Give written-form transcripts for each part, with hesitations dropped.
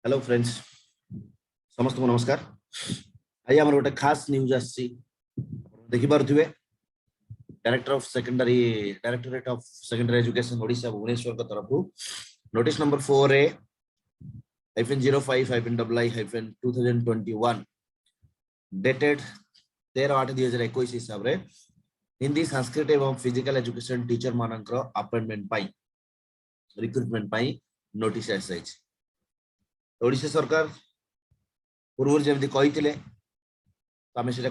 Hello friends समस्त को नमस्कार। आज आम गोटे खास न्यूज आसी देखि पारुथिबे directorate of secondary education Odisha Bhubaneswar का तरफ नोटिस नंबर 4A-05-II-2021 डेटेड 13/8/2021 हिसाब रे हिंदी संस्कृत एवं फिजिकल एजुकेशन टीचर मानकर अपॉइंटमेंट पाई रिक्रूटमेंट पाई नोटिस आसी। ओडिशा सरकार पूर्व जमी कही आम से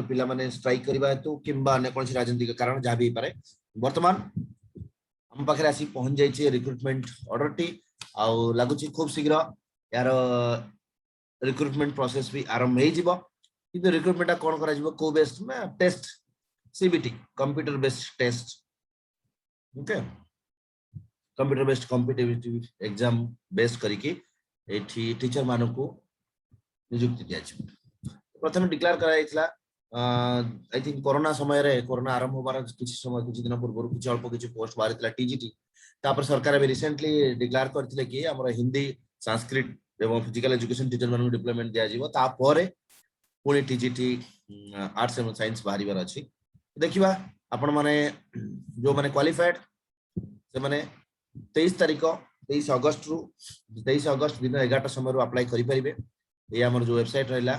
पिला माने स्ट्राइक करने हेतु कि कौन राजनीतिक कारण जहाँ भी पारे बर्तमान आम पाखे आसी पहुंच जाइए रिक्रुटमेंट ऑर्डर टी आउ लगुच खूब शीघ्र यार रिक्रुटमेंट प्रोसेस भी आरंभ हो रिक्रुटमेंट कौन कर को बेस्ड ना test CBT computer based test okay computer based competitive exam based करके टीचर मानक नियुक्ति दिया प्रथम डिक्लेयर कराइला आई थिंक कोरोना समय रे कोरोना आरंभ होबार किसी दिन पूर्व किसी अल्प किसी पोस्ट बाहरी टीजीटी तापर सरकार भी रिसेंटली डिक्लेयर करथिले कि हमर हिंदी संस्कृत एवं फिजिकल एजुकेशन टीचर मानक डिप्लॉयमेंट दिया जिवो तापर पुणी टीजीटी आर्ट्स एवं साइंस बाहरी बार अछि देखिबा आपण माने जो माने क्वालिफाइड से माने 23 अगस्त रु 23 अगस्त दिन 11 समय रु अप्लाई करि परिबे। ये हमर जो वेबसाइट रहला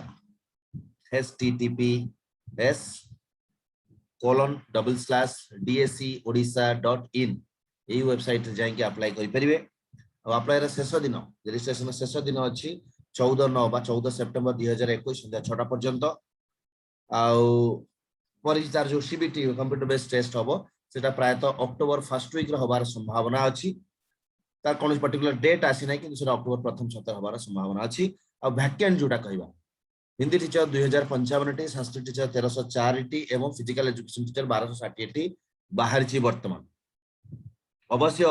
https://dscodisha.in यही वेबसाइट जाए कि अप्लाई करि परिबे। अप्लाई शेष दिन रजिस्ट्रेशन शेष दिन अच्छी 14 सेप्टेम्बर 2021 संध्या 6टा पर्यंत तार जो सीबीटी कंप्यूटर बेस्ड टेस्ट हम सेटा प्रायतः अक्टोबर फर्स्ट वीक हबार संभावना अच्छी तार कौन पर्टिकुलर डेट आसी ना कि अक्टोबर प्रथम सप्ताह हबार संभावना अच्छी और वैकेंट जोटा कहबा Hindi teacher 2055 T Sanskrit teacher 1304 T एवं फिजिकल एजुकेशन टीचर 1260 टी बाहर वर्तमान अवश्य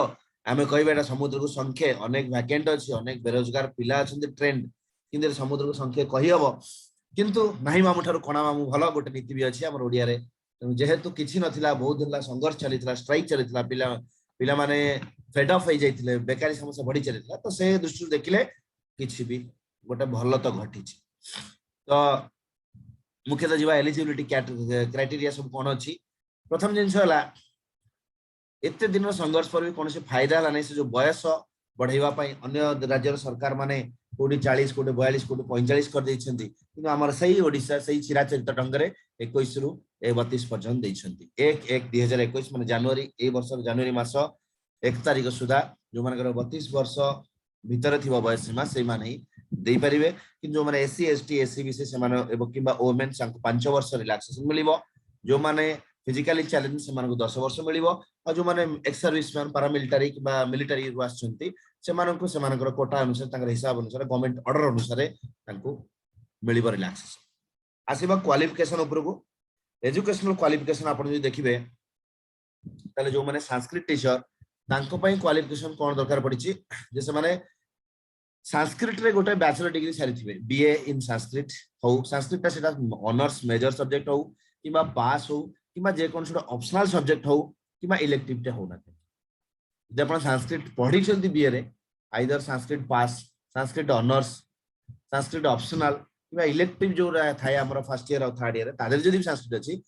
आम कह समुद्र को संख्या अनेक वैकेंट अच्छी अनेक बेरोजगार पिला अच्छा ट्रेंड कि समुद्र को संख्या कहीहब किंतु नहीं मामू ठार कणा मामू भल गोटे नीति भी अच्छी आम ओडिया जेहेतु किसी नाला बहुत दिन संघर्ष चली स्ट्राइक चली पिला माने फेड अफ हो जाते बेकारी समस्या बढ़ी चली तो से दृष्टि देखिले किसी भी गोटे भल तो घटी तो मुख्यतः जीवा एलिजिबिलिटी क्राइटेरिया सब कौन अच्छी प्रथम जिनस एत दिन संघर्ष पर भी कौन फायदा है नहीं से जो बयस बढ़ाइबा अन्य राज्य सरकार माने कोटी 40 कोटी 42 कोटी 45 कर देइछंती किंतु हमर सही ओडिशा सही चिराचरित ढंग रे 21 रु 32 पर्यंत देइछंती 1/1/2021 माने जनवरी ए वर्ष जनवरी मास 1 तारिख सुधा जो मानकर 32 वर्ष भीतर थिबा बयस सीमा से माने दे परिबे कि जो माने एससी एसटी एससीबीसी से माने एवं किबा वुमेन 5 वर्ष रिलैक्सेशन मिलिबो जो माने फिजिकली चैलेंज से माने 10 वर्ष मिलिबो और जो माने एक्स सर्विसमैन पैरामिलिटरी किबा मिलिटरी रु आछंती से माननको से मानकर कोटा अनुसार तांकर हिसाब अनुसार गवर्नमेंट ऑर्डर अनुसार तांको मिलिबो रिलैक्सेशन आसीबा क्वालिफिकेशन ऊपर को एजुकेशनल क्वालिफिकेशन आपण जे देखिबे ताले जो माने संस्कृत टीचर तांको पई क्वालिफिकेशन कोन दरकार पड़िछि जे से माने संस्कृत रे गोटे बैचलर डिग्री सारी थिबे बीए इन संस्कृत हो संस्कृत ता सेटा ऑनर्स मेजर सब्जेक्ट हो किबा पास हो किबा जे कोन छोटा ऑप्शनल सब्जेक्ट हो किबा इलेक्टिव टे हो ना जे आपण संस्कृत पढ़ी छथि बीए रे either Sanskrit pass Sanskrit honours Sanskrit optional किबा इलेक्टिव जो थाए हमर फर्स्ट ईयर और थर्ड ईयर तादर जदी संस्कृत अछि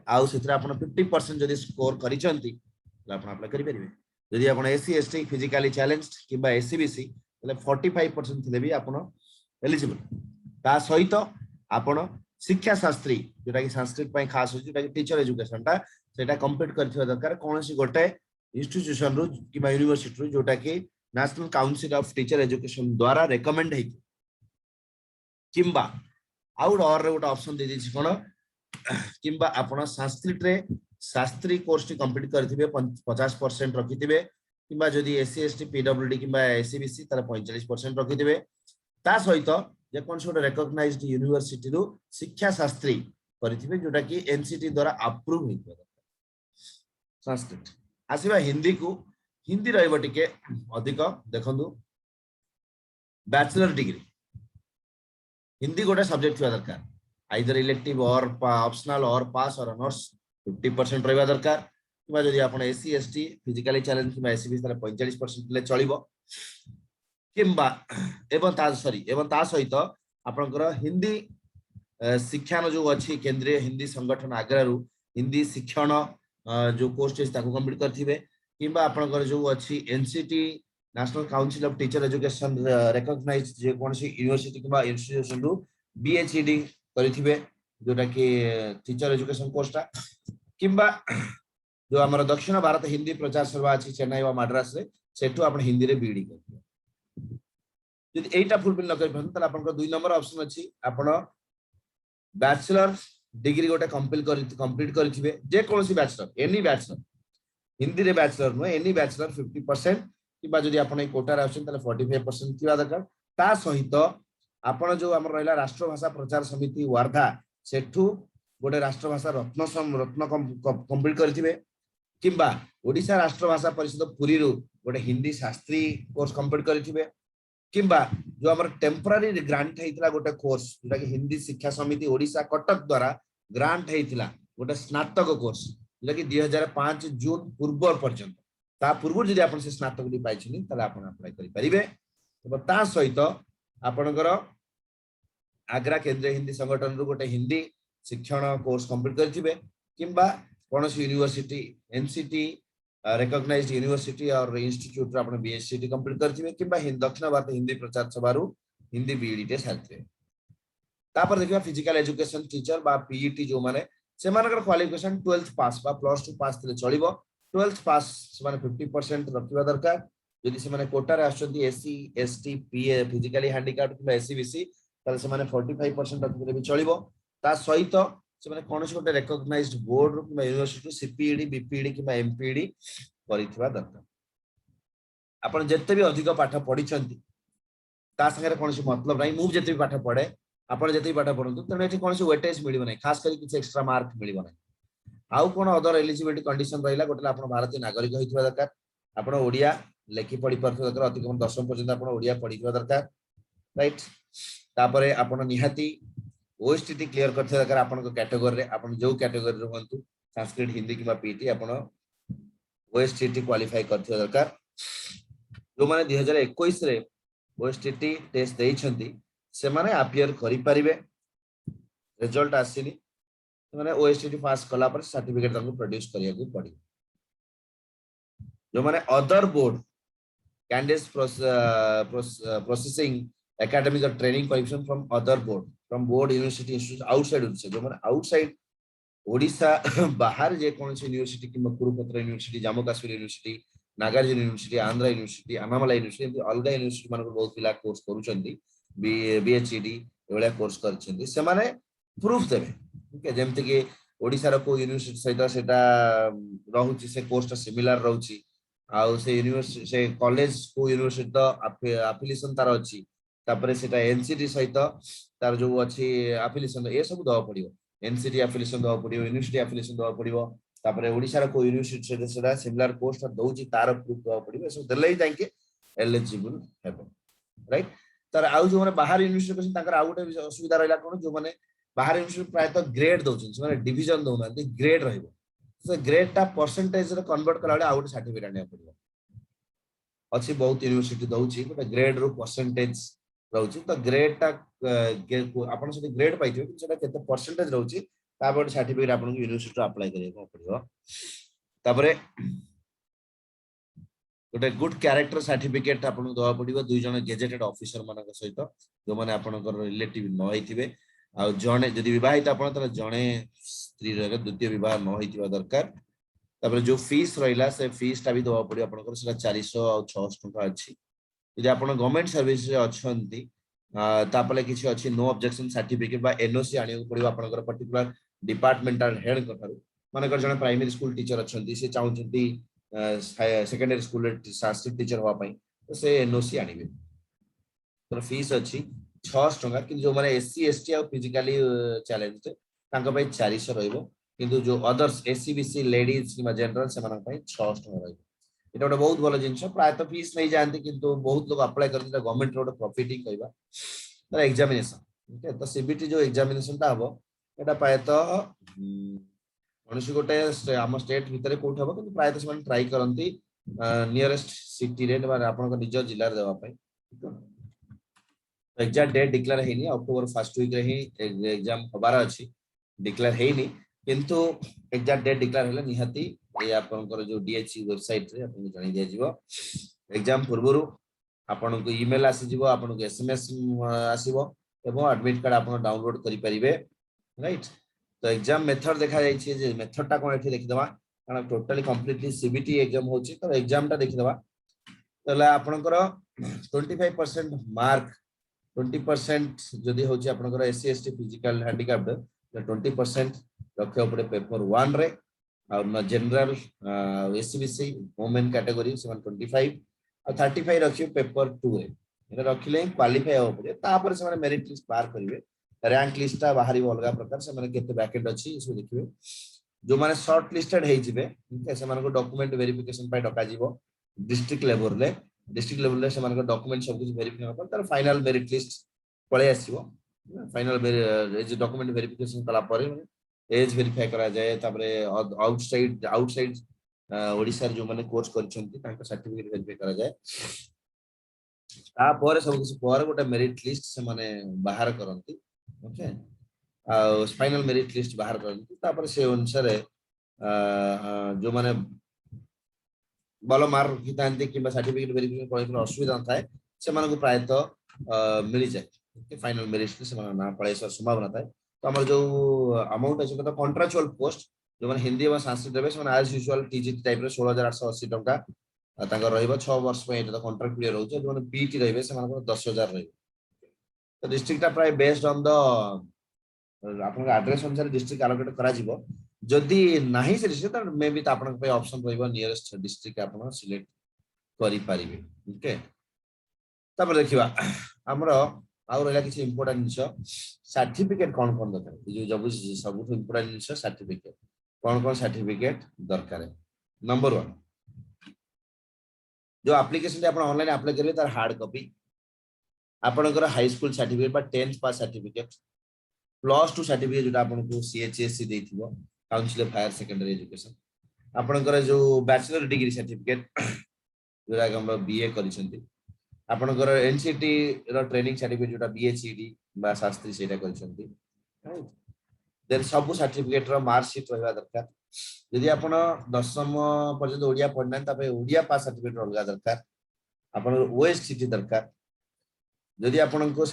आउ सेतरा आपण 50% जदी स्कोर करि छथि आपण अप्लाई करि परिबे जदी आपण एससी एसटी फिजिकली चैलेंज्ड किबा एससीबीसी 45% थिले भी आपण एलिजिबल ता सहित आपण शिक्षा शास्त्री जोटा कि संस्कृत पई खास हो जोटा कि टीचर एजुकेशन ता सेटा कंप्लीट करथिबा दरकार कोनोसी गोटे इंस्टीट्यूशन रु किबा यूनिवर्सिटी रु जोटा कि national council of teacher education द्वारा रेकमेंड है किंबा आउट और गोटे ऑप्शन दे दिछि कोन किंबा आपण संस्कृत रे शास्त्री कोर्स टी कंप्लीट करथिबे 50% रखिथिबे किंबा जदि एससी एसटी पीडब्ल्यूडी किंबा एससीबीसी तार 45% रखिथिबे ता सहित जे कोन छोटे रिकॉग्नाइज्ड यूनिवर्सिटी रु शिक्षा शास्त्री करथिबे जोटा कि एनसीटी द्वारा अप्रूव हिथबे संस्कृत आसीबा हिंदी को हिंदी रहइबो टिके अधिक देखंदु बैचलर डिग्री हिंदी गोटे सब्जेक्ट थिबा दरकार आइदर इलेक्टिव और ऑप्शनल और पास और ऑनर्स 50% रहइबा दरकार किबा जदि आपण एससी एसटी फिजिकली चैलेंज किबा एससीबीसी तार 45% ले चलिबो किंबा एवं ता सहित आपनकर हिंदी शिक्षण जो अच्छी केंद्रीय हिंदी संगठन आग्रह हिंदी शिक्षण जो कोर्स ताको कंप्लीट करथिबे किंबा आपनकर जो अच्छी NCT national council of teacher education recognise जे कोनसी यूनिवर्सिटी किंबा इंस्टीट्यूशन रु बीएचईडी करिथिबे जोटा कि टीचर एजुकेशन कोर्सटा किंबा जो हमारा दक्षिण भारत हिंदी प्रचार सभा अच्छी चेन्नई व मद्रास रे सेठू आपण हिंदी रे बीडी करथिबे यदि एटा फुलफिल न कर परन त आपन दुई नंबर ऑप्शन अछि आपण बैचलर डिग्री गोटे कंप्लीट करिथिबे जे कोनसी बैचलर एनी बैचलर हिंदी रे बैचलर नो एनी बैचलर 50% किबा जदि आपण कोटा रे आछन त 45% थिबा दरकार ता सहित आपण जो हमर रहला राष्ट्रभाषा प्रचार समिति वर्धा सेठू गोटे राष्ट्रभाषा रत्न कंप्लीट करिथिबे किंबा ओडिशा राष्ट्रभाषा परिषद पुरी रु गोटे हिंदी शास्त्री कोर्स कंप्लीट करिथिबे किंबा जो हमर टेम्पररी ग्रांट हेतिला गोटे कोर्स जोटा कि हिंदी शिक्षा समिति ओडिशा कटक द्वारा ग्रांट हेतिला गोटे स्नातक कोर्स जोटा कि 2005 जून पूर्व पर्यंत ता पूर्व जदि आपण से स्नातक डी पाइछनी तले आपण अप्लाई करि परिबे एबं ता सहित आपणकर आग्रा केंद्रीय हिंदी संगठन रु गोटे हिंदी शिक्षण कोर्स कंप्लीट करिथिबे किंबा कोनसी यूनिवर्सिटी एनसीटी रिकॉग्नाइज्ड यूनिवर्सिटी और इंस्टीट्यूट रे आपण बीएससीटी कंप्लीट करथिबे किंबा दक्षिण भारत हिंदी प्रचार सभा रु हिंदी बीईडी टे साथिबे तापर देखिबा फिजिकल एजुकेशन टीचर बा पीईटी जो माने से मानकर क्वालिफिकेशन 12th पास बा +2 पास तले चलिबो 12th पास से माने 50% रखिबा दरकार यदि से माने कोटा रे आछथि एससी एसटी पीए फिजिकली हैंडिकैप्ड किंबा एससी बीसी तले से माने 45% रखिले भी चलिबो ता सहित से माने कोनसे गोटे रिकॉग्नाइज्ड बोर्ड किंबा यूनिवर्सिटी सीपीईडी बीपीईडी किंबा एमपीईडी करिथिबा दरकार आपण जत्ते भी अधिक पाठ पढिछंती ता संगे कोनसे मतलब नाही मु जत्ते भी पाठ पढे आपण जत्ते भी पाठ पढंतु तने एठी कोनसे वेटेज मिलिबो नाही खास करी किछ एक्स्ट्रा मार्क मिलिबो नाही आउ कोन अदर एलिजिबिलिटी कंडीशन रहिला गोटे आपण भारतीय नागरिक होइथिबा दरकार आपण ओडिया लेखि पढि परथिबा दरकार अति कम 10वीं पर्यंत आपण ओडिया पढिथिबा दरकार राइट तापरे आपण निहाती ओएसटीटी क्लियर करथे दरकार आपण को कैटेगरी रे आपण जो कैटेगरी रहंतु संस्कृत हिंदी किबा पीटी आपण ओएसटीटी क्वालिफाई करथे दरकार जो माने 2021 रे ओएसटीटी टेस्ट देइछंती से माने अपियर करि परिबे रिजल्ट आसीनी माने ओएसटीटी पास कला पर सर्टिफिकेट ताको प्रोड्यूस करिया को पड़ी जो माने other board candidates processing academic और training qualification from other board university institute outside Odisha जो माने आउटसाइड ओडिशा बाहर जे कोनसी यूनिवर्सिटी किंबा Kurukshetra university Jammu Kashmir university Nagarjuna university Andhra university Annamalai university अलग यूनिवर्सिटी मानको बहुत पिला कोर्स करूछंती बीएचईडी एवला कोर्स करछंती से माने प्रूफ देबे ओके जेमति कि ओडिसा रो को यूनिवर्सिटी सहित सेटा रहउची से कोर्स सिमिलर रहउची आउ से यूनिवर्सिटी से कॉलेज को यूनिवर्सिटी तो एफिलिएशन तार अछि तापरे सेटा एनसीटी सहित तार जो अछि एफिलिएशन ए सब दवा पड़ियो एनसीटी एफिलिएशन दवा पड़ियो यूनिवर्सिटी एफिलिएशन दवा पड़ियो तापरे ओडिसा रो को यूनिवर्सिटी से सेटा सिमिलर कोर्स दउची तार प्रूफ दवा पड़ियो ए सब देलै जाके एलिजिबल हेबो राइट तार आउ जो माने बाहर यूनिवर्सिटी कसन ताकर आउ गोटे असुविधा रहला कोन जो माने बाहर यूनिवर्सिटी प्राय तो ग्रेड दउछन माने डिवीजन दउना ग्रेड रहइबो से ग्रेड ता परसेंटेज रे कन्वर्ट कला आउ गोटे सर्टिफिकेट आने पड़ियो अछि बहुत यूनिवर्सिटी दउची गोटे ग्रेड रो परसेंटेज रहउची तो ग्रेड ता आपण से ग्रेड पाइथियो कि सेटा केते परसेंटेज रहउची ता गोटे सर्टिफिकेट आपण यूनिवर्सिटी अप्लाई करे को पड़ियो तापरे गोटे गुड कैरेक्टर सर्टिफिकेट आपण दवा पड़ियो दुई जन गेजेटेड ऑफिसर मानक सहित जो माने आपनकर रिलेटिव न होइथिबे आ जणे जदि विवाहित आपण त जणे स्त्री रे द्वितीय विवाह न होइथिबा दरकार तापर जो फीस रहिला से फीस ता भी दवा पड़ियो आपनकर सेटा 400 और 600 टका अछि यदि आपण गवर्नमेंट सर्विस रे अछंती तापले किछि अछि नो ऑब्जेक्शन सर्टिफिकेट बा एनओसी आनियो पड़ियो आपनकर पर्टिकुलर डिपार्टमेंटल हेड कथारु मानकर जणे प्राइमरी स्कूल टीचर अछंती से चाहउछंती सेकेंडरी स्कूल रे संस्कृत टीचर होवा पई तो से एनओसी आनिबे तो फीस अछि 600 टका कि जो माने एससी एसटी और फिजिकली चैलेंज तांका पई 400 रहइबो किंतु जो अदर्स एससी बीसी लेडीज कि जनरल से मानक पई 600 टका रहइबो एटा गोटे बहुत भलो जिंस प्राय तो फीस नहीं जानते किंतु बहुत लोग अप्लाई करते गवर्नमेंट रो प्रॉफिट ही कहबा तर एग्जामिनेशन ओके तो सीबीटी जो एग्जामिनेशन ता हबो एटा प्राय तो कौन गोटे आम स्टेट भितर कोठ हम कि प्रायतः से ट्राई करती नियरेस्ट सिटी रे निज जिले देवाई एग्जैक्ट डेट डिक्लेयर हेनी अक्टोबर फर्स्ट वीक रे ही एग्जाम होबार अछि डिक्लेयर हेनी किंतु एग्जैक्ट डेट डिक्लेयर हेले निहाती ए आपनकर जो डीएचसी वेबसाइट रे आपन जणै दिया जिवो एग्जाम पूर्वरु आपन को ईमेल आसी जिवो आपन को एसएमएस आसीबो एवं एडमिट कार्ड आपन डाउनलोड करि परिबे राइट तो एग्जाम मेथड देखा जाय छै जे मेथड टा कोन एठी देखि दवा कारण टोटली कंप्लीटली सीबीटी एग्जाम होची तो एग्जाम टा देखि दवा तले आपनकर 25% मार्क 20% जदि होची आपनकर एससी एसटी फिजिकल हैंडिकैप्ड 20% रखे पड़े पेपर 1 रे और न general SCBC women category seven 25 और 35 रखियो पेपर 2 रे एने रखिले क्वालीफाई हो पड़े तापर से माने मेरिट लिस्ट पार करिवे रैंक लिस्ट ता बाहरी अलगा प्रकार से माने केते वैकेंट अछि इसो देखिवे जो माने शॉर्ट लिस्टेड हे जिवे से माने को डॉक्यूमेंट वेरिफिकेशन पाई डका जीवो डिस्ट्रिक्ट लेवल रे से माने को डॉक्यूमेंट सब कुछ वेरीफाई हो तार फाइनल मेरिट लिस्ट पळे आसीबो फाइनल एज डॉक्यूमेंट वेरिफिकेशन कला पर एज वेरीफाई करा जाए तापरे आउटसाइड ओडिसा जो माने कोर्स करछंती तांका सर्टिफिकेट वेरीफाई करा जाए ता पर सब कुछ पर गोटे मेरिट लिस्ट से माने बाहर करंती ओके फाइनल मेरिट लिस्ट बाहर करंती तापर से अनुसार जो माने बल मार्क रखिथांती कि सर्टिफिकेट वेरिफिकेशन कोन असुविधा थाए से मानको प्रायतः मिली जाए फाइनल मेरिट लिस्ट से ना पळे संभावना थाए तो हमर जो अमाउंट अछि तो कॉन्ट्रैक्चुअल पोस्ट जो माने हिंदी और संस्कृत देबे से माने एज यूजुअल टीजीटी टाइप रे 16880 टंका तांकर रहइबो 6 वर्ष पे एटा कॉन्ट्रैक्ट पीरियड रहउछ जो माने पीटी रहबे से मानको 10000 रहइबो तो डिस्ट्रिक्ट टा प्राय बेस्ड ऑन द आपन एड्रेस अनुसार डिस्ट्रिक्ट एलोकेट करा जिवो जदि नाही से डिस्ट्रिक्ट त मे बी त आपन पे ऑप्शन रहइबो नियरेस्ट डिस्ट्रिक्ट आपन सिलेक्ट करि पारिबे ओके तब देखिबा हमरो आउ रहला किछि इंपोर्टेंट निश सर्टिफिकेट कोन कोन दरकार जो जब सब इंपोर्टेंट निश सर्टिफिकेट कोन सर्टिफिकेट दरकार नंबर 1 जो एप्लीकेशन आपण ऑनलाइन अप्लाई करबे तार हार्ड कॉपी आपनकर हाई स्कूल सर्टिफिकेट बा 10th पास सर्टिफिकेट +2 सर्टिफिकेट जो आपन को सीएचएससी देथिबो council of higher secondary education आपनकर जो बैचलर डिग्री सर्टिफिकेट जोरा हम बीए करिसंती आपनकर एनसीटी रो ट्रेनिंग सर्टिफिकेट जोटा बीएचईडी बा शास्त्री सेटा करिसंती देन सब सर्टिफिकेट रो मार्क शीट रहबा दरकार यदि आपण 10th पर्यंत ओडिया पढना तबे ओडिया पास सर्टिफिकेट अलगा दरकार आपण ओएससीटी दरकार यदि आपण को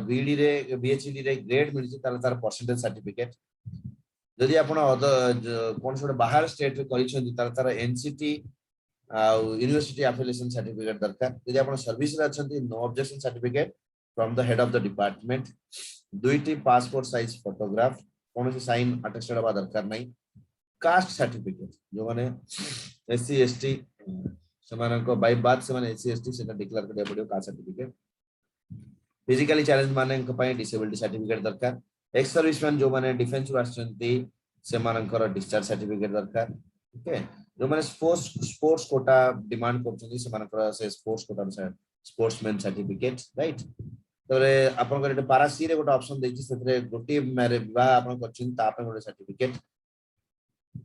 बीडी रे बीएचईडी रे ग्रेड मिलि तार तार परसेंटेज सर्टिफिकेट यदि आपण कोन सोड बाहर स्टेट रे करिसंती तार तार एनसीटी यूनिवर्सिटी एफिलिएशन सर्टिफिकेट दरकार यदि आपण सर्विस रे अछंती no objection certificate from the head of the department दुईटी पासपोर्ट साइज फोटोग्राफ कोन से साइन अटेस्टेड बा दरकार नै कास्ट सर्टिफिकेट जो माने एससी एसटी समान को बाय बात से माने एससी एसटी सेटा डिक्लेयर करबा पड़ियो कास्ट सर्टिफिकेट फिजिकली चैलेंज माने को पय डिसेबिलिटी सर्टिफिकेट दरकार एक्स सर्विसमैन जो माने डिफेंस रो आछंती से मानकर डिस्चार्ज सर्टिफिकेट दरकार ओके जो माने स्पोर्ट्स कोटा डिमांड करछंती से मानकर से sports quota sportsman certificate right तरे आपन को पारा सी रे गोटे ऑप्शन देछि सेतरे गोटी मारे विवाह आपन करछन ता पे गोटे सर्टिफिकेट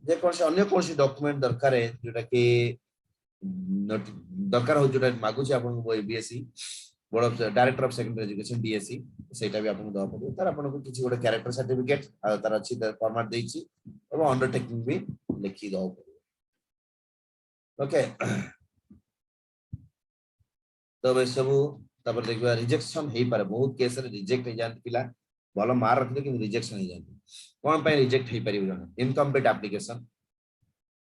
जे कोन से अन्य कोन से डॉक्यूमेंट दरकार है जोटा कि दरकार हो जोटा मागु छी आपन को BSc board of director of secondary education DSC सेटा भी आपन दो पड़ो तार आपन को किछि गोटे कैरेक्टर सर्टिफिकेट आ तार अछि फॉर्मेट देछि और अंडरटेकिंग भी लिखि दो ओके तो बे सब तापर देखबा रिजेक्शन हे पारे बहुत केस रे रिजेक्ट हे जान पिला भलो मार रखले कि रिजेक्शन हे जान कोन पे रिजेक्ट हे परिबो जन इनकम्प्लीट एप्लीकेशन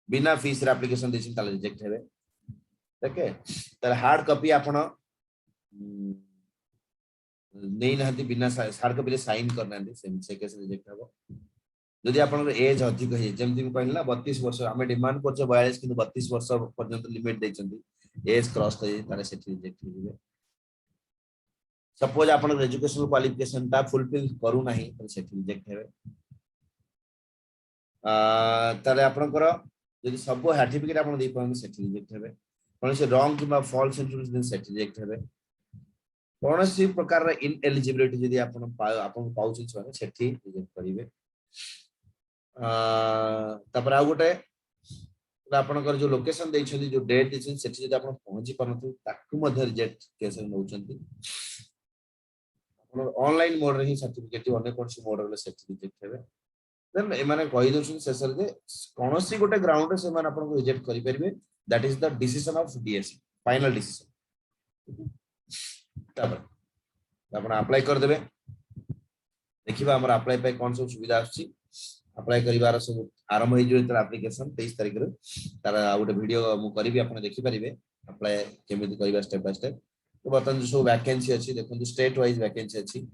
बिना फीस रे एप्लीकेशन देसिन ताले रिजेक्ट हेबे ओके तार हार्ड कॉपी आपण नहीं नहती बिना हार्ड कॉपी रे साइन करना से केस रिजेक्ट हबो यदि आपन एज अधिक है जेमति म कहला 32 वर्ष हमें डिमांड करछ 42 किंतु 32 वर्ष पर्यंत लिमिट दैछंती एज क्रॉस करी तारे सेठी रिजेक्ट हिबे सपोज आपन एजुकेशनल क्वालिफिकेशन ता फुलफिल करू नाही त सेठी रिजेक्ट हेबे तारे आपन कर यदि सब सर्टिफिकेट आपन दे पान सेठी रिजेक्ट हेबे कोन से रॉन्ग किबा फॉल्स इंफॉर्मेशन दिन सेठी रिजेक्ट हेबे कोन सी प्रकार रे इनएलिजिबिलिटी यदि आपन पाउछ छ सेठी रिजेक्ट करिवे तापर आ गोटे आपनकर जो लोकेशन दैछथि जो डेट दैछथि सेठी जदि आपण पहुंची परनथि ताकु मध्ये रिजेक्ट केस नउचंती आपण ऑनलाइन मोड रे ही सर्टिफिकेट अनेक कोनसी मोड रे सेठी रिजेक्ट हेबे देन ए माने कहि दोछन सेसर जे कोनोसी गोटे ग्राउंड रे से माने आपण को रिजेक्ट करि परिबे that is the decision of DSC final decision तापर आपण अप्लाई कर देबे देखिबा हमर अप्लाई पे कोन सब सुविधा आछि अप्लाई करिवार सब आरंभ होई जो एप्लीकेशन 23 तारिख रे तार गोटे वीडियो मु करिवि आपण देखि परिबे अप्लाई केमिति करिवा स्टेप बाय स्टेप तो बतन जो सब वैकेंसी अछि देखन स्टेट वाइज वैकेंसी अछि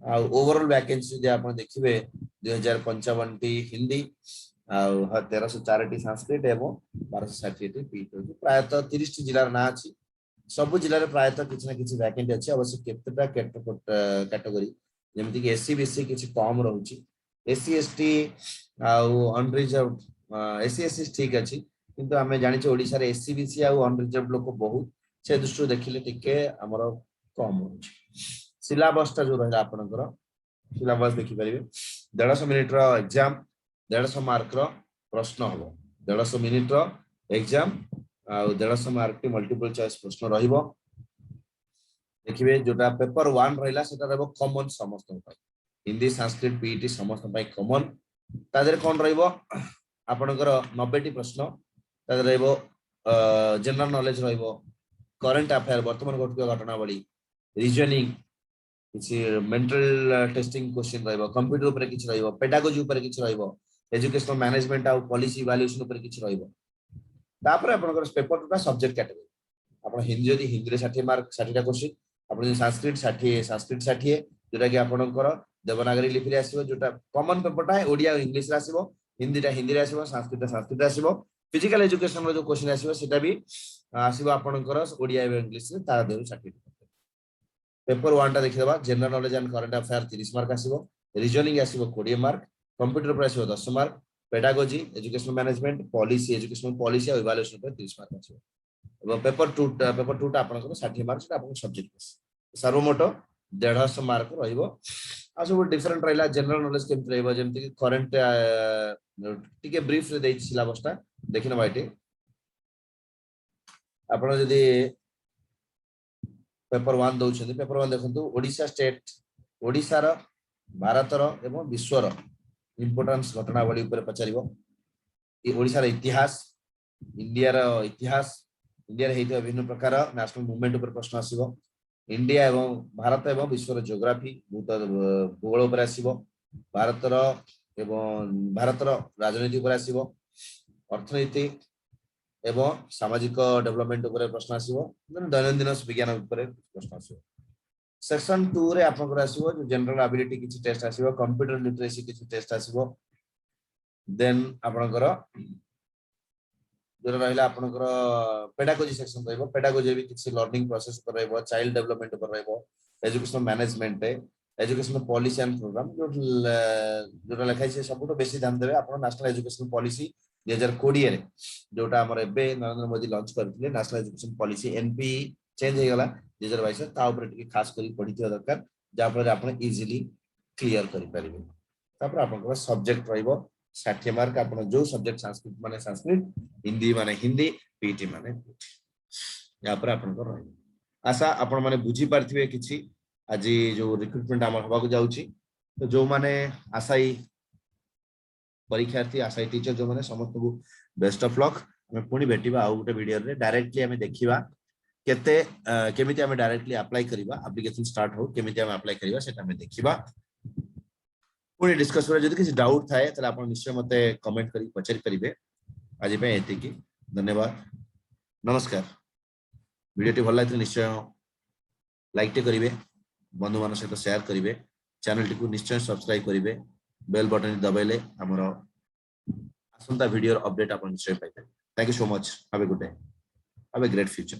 आ ओवरऑल वैकेंसी जे आपण देखिबे 2055 टी हिंदी आ 1304 टी संस्कृत एवं 1260 टी पीटी प्रायतः 30 टी जिल्ला ना अछि सब जिल्ला रे प्रायतः किछ ना किछ वैकेंसी अछि अवश्य केतेटा कैटेगरी जेमति कि एससी बीसी किछ कम रहउची SC ST unreserved SC SC ठीक अछि किंतु हमें जानि छ ओडिसा रे एससी बीसी आ अनरिजर्व लोक बहुत से दृष्टि देखिले टिके हमर कम होची सिलेबस ता जो रहला आपनकर सिलेबस देखि परिबे 150 मिनिट रो एग्जाम 150 मार्क रो प्रश्न हबो 150 मिनिट रो एग्जाम आ 150 मार्क के मल्टीपल चॉइस प्रश्न रहिबो देखिबे जोटा पेपर 1 रहला सेटा रहबो कॉमन समस्त पय हिंदी संस्कृत पीटी समस्त पय कॉमन तादर कोन रहइबो आपनकर 90 टी प्रश्न तादर रहइबो जनरल नॉलेज रहइबो करंट अफेयर वर्तमान घटुवा घटनावली रीजनिंग किछि मेंटल टेस्टिंग क्वेश्चन रहइबो कंप्यूटर ऊपर किछि रहइबो पेडागोजी ऊपर किछि रहइबो एजुकेशनल मैनेजमेंट आ पॉलिसी इवैल्यूएशन ऊपर किछि रहइबो तापर आपनकर पेपर टूटा सब्जेक्ट कैटेगरी आपण हिंदी जदी हिंदी रे 60 मार्क 60 टा क्वेश्चन आपण संस्कृत 60 संस्कृत 60 जोटा कि आपनकर देवनागरी लिपि रे आसीबो जोटा कॉमन पेपर टा ओडिया इंग्लिश रे आसीबो हिंदी टा हिंदी रे आसीबो संस्कृत रे आसीबो फिजिकल एजुकेशन रो जो क्वेश्चन आसीबो सेटा भी आसीबो आपनकर ओडिया एवं इंग्लिश रे तार देउ 60 पेपर 1 टा देखिबा general knowledge and current affair 30 mark आसीबो रीजनिंग आसीबो 20 मार्क कंप्यूटर पर आसीबो 10 mark pedagogy educational management policy educational policy और इवैल्यूएशन पर 30 मार्क आसीबो एवं पेपर 2 टा आपनकर 60 मार्क सेटा आपन सब्जेक्ट सर्वमोट 150 मार्क रहिबो आ सब डिफरेंट रहला जनरल नॉलेज केम रहइबो जेमति कि करंट टिके ब्रीफ रे देइ सिलेबस टा देखिन बाइटे आपण जदी पेपर 1 दउछन पेपर 1 देखंतु ओडिसा स्टेट ओडिसा रो भारत रो एवं विश्व रो इंपोर्टेंस घटनावली ऊपर पचारिबो ई ओडिसा रो इतिहास इंडिया रो इतिहास इंडिया रे हेतु विभिन्न प्रकार नेशनल मूवमेंट ऊपर प्रश्न आसीबो इंडिया एवं भारत एवं विश्व रो ज्योग्राफी भूगोल ऊपर आसीबो भारत रो एवं भारत रो राजनीति ऊपर आसीबो अर्थनीति एवं सामाजिक डेवलपमेंट ऊपर प्रश्न आसीबो दैनंदिन विज्ञान ऊपर प्रश्न आसीबो सेक्शन 2 रे आपनकर आसीबो जो जनरल एबिलिटी किछि टेस्ट आसीबो कंप्यूटर लिटरेसी किछि टेस्ट आसीबो देन आपनकर जो रहला आपनकर पेडागोजी सेक्शन रहइबो पेडागोजी भी किछि लर्निंग प्रोसेस ऊपर रहइबो चाइल्ड डेवलपमेंट ऊपर रहइबो educational management educational policy and programme जो लिखाइ छै सब तो बेसी ध्यान देबे आपन नेशनल एजुकेशनल पॉलिसी 2020 रे जोटा हमर एबे नरेंद्र मोदी लॉन्च करथिले national education policy NP change हे गला 2022 ता ऊपर टिके खास करी पढिथिया दरकार जा पर आपण इजीली क्लियर करि परिबे तापर आपण सब्जेक्ट रहइबो 60 मार्क आपण जो सब्जेक्ट संस्कृत माने संस्कृत हिंदी माने हिंदी पीटी माने पीटी या पर आपण को रहइबो आशा आपण माने बुझी पारथिबे किछि आज जो रिक्रूटमेंट हमर हबा को जाउची तो जो माने आशाई परीक्षार्थी आशाई टीचर जो माने समस्त को बेस्ट ऑफ लक हमें पुणी भेटिबा आ गोटे वीडियो रे डायरेक्टली हमें देखिबा केते केमिति हमें डायरेक्टली अप्लाई करिबा एप्लीकेशन स्टार्ट हो केमिति हमें अप्लाई करिबा सेटा हमें देखिबा पुणी डिस्कस करा जदि किसी डाउट थाए त आपण निश्चय मते कमेंट करी पचारि परिबे आज पे एति की धन्यवाद नमस्कार वीडियो टी भल लागले निश्चय लाइक टे करिवे बंधु मान सहित शेयर करिवे चैनल टी को निश्चय सब्सक्राइब करिवे बेल बटन दबाइले हमरो आसंता वीडियो अपडेट आपण निश्चय पाइबे thank you so much have a good day have a great future